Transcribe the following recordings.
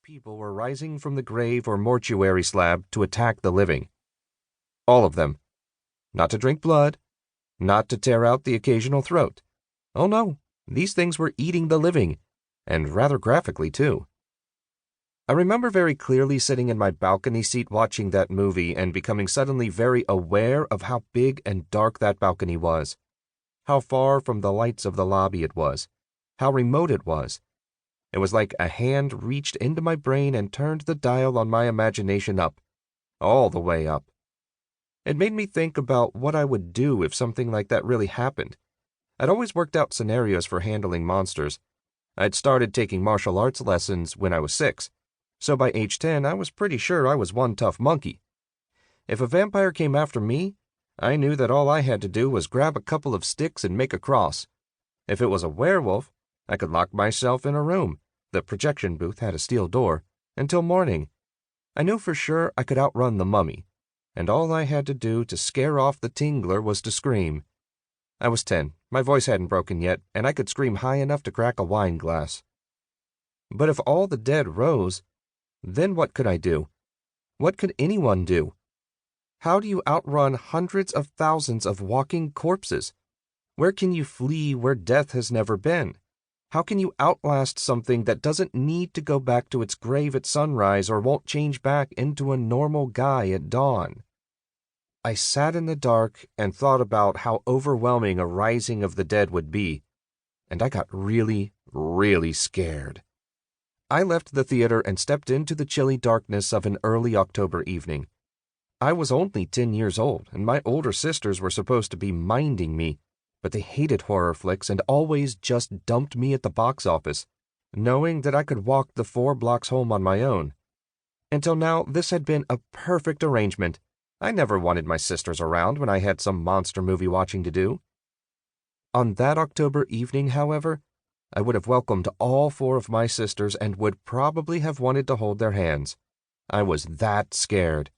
people were rising from the grave or mortuary slab to attack the living. All of them. Not to drink blood, not to tear out the occasional throat. Oh no, these things were eating the living, and rather graphically too. I remember very clearly sitting in my balcony seat watching that movie and becoming suddenly very aware of how big and dark that balcony was, how far from the lights of the lobby it was, how remote it was. It was like a hand reached into my brain and turned the dial on my imagination up, all the way up. It made me think about what I would do if something like that really happened. I'd always worked out scenarios for handling monsters. I'd started taking martial arts lessons when I was 6, so by age 10 I was pretty sure I was one tough monkey. If a vampire came after me, I knew that all I had to do was grab a couple of sticks and make a cross. If it was a werewolf, I could lock myself in a room. The projection booth had a steel door, until morning. I knew for sure I could outrun the mummy, and all I had to do to scare off the tingler was to scream. I was 10, my voice hadn't broken yet, and I could scream high enough to crack a wine glass. But if all the dead rose, then what could I do? What could anyone do? How do you outrun hundreds of thousands of walking corpses? Where can you flee where death has never been? How can you outlast something that doesn't need to go back to its grave at sunrise or won't change back into a normal guy at dawn? I sat in the dark and thought about how overwhelming a rising of the dead would be, and I got really, really scared. I left the theater and stepped into the chilly darkness of an early October evening. I was only 10 years old, and my older sisters were supposed to be minding me, but they hated horror flicks and always just dumped me at the box office, knowing that I could walk the 4 blocks home on my own. Until now, this had been a perfect arrangement. I never wanted my sisters around when I had some monster movie watching to do. On that October evening, however, I would have welcomed all 4 of my sisters and would probably have wanted to hold their hands. I was that scared.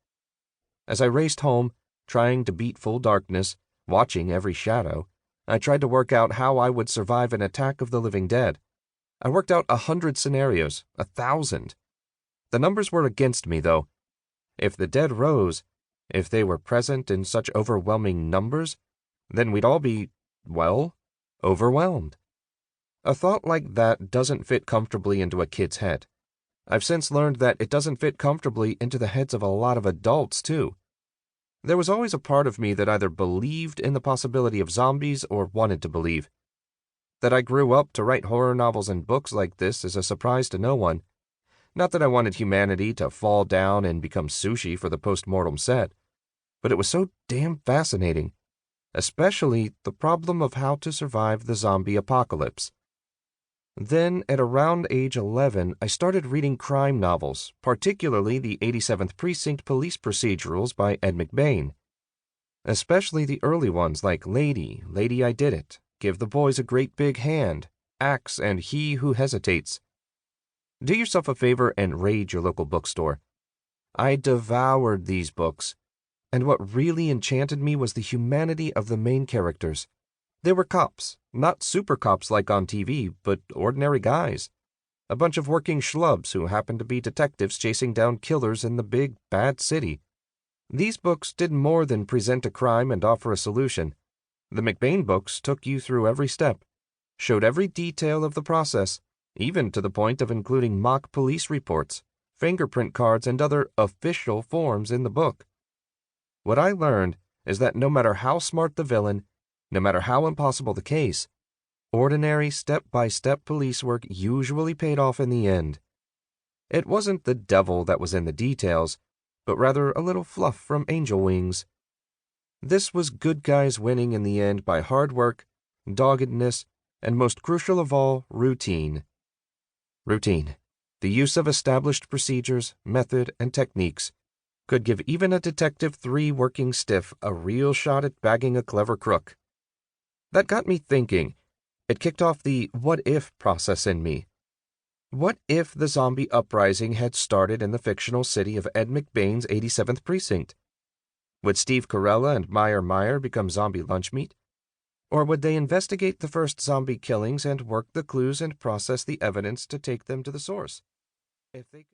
As I raced home, trying to beat full darkness, watching every shadow, I tried to work out how I would survive an attack of the living dead. I worked out 100 scenarios, 1,000. The numbers were against me, though. If the dead rose, if they were present in such overwhelming numbers, then we'd all be, well, overwhelmed. A thought like that doesn't fit comfortably into a kid's head. I've since learned that it doesn't fit comfortably into the heads of a lot of adults, too. There was always a part of me that either believed in the possibility of zombies or wanted to believe. That I grew up to write horror novels and books like this is a surprise to no one. Not that I wanted humanity to fall down and become sushi for the post-mortem set, but it was so damn fascinating, especially the problem of how to survive the zombie apocalypse. Then, at around age 11, I started reading crime novels, particularly the 87th Precinct police procedurals by Ed McBain. Especially the early ones like Lady, Lady I Did It, Give the Boys a Great Big Hand, Axe, and He Who Hesitates. Do yourself a favor and raid your local bookstore. I devoured these books, and what really enchanted me was the humanity of the main characters. They were cops, not super cops like on TV, but ordinary guys. A bunch of working schlubs who happened to be detectives chasing down killers in the big, bad city. These books did more than present a crime and offer a solution. The McBain books took you through every step, showed every detail of the process, even to the point of including mock police reports, fingerprint cards, and other official forms in the book. What I learned is that no matter how smart the villain, no matter how impossible the case, ordinary step-by-step police work usually paid off in the end. It wasn't the devil that was in the details, but rather a little fluff from angel wings. This was good guys winning in the end by hard work, doggedness, and most crucial of all, routine. Routine, the use of established procedures, method, and techniques, could give even a Detective 3 working stiff a real shot at bagging a clever crook. That got me thinking. It kicked off the what-if process in me. What if the zombie uprising had started in the fictional city of Ed McBain's 87th Precinct? Would Steve Carella and Meyer become zombie lunch meat? Or would they investigate the first zombie killings and work the clues and process the evidence to take them to the source? If they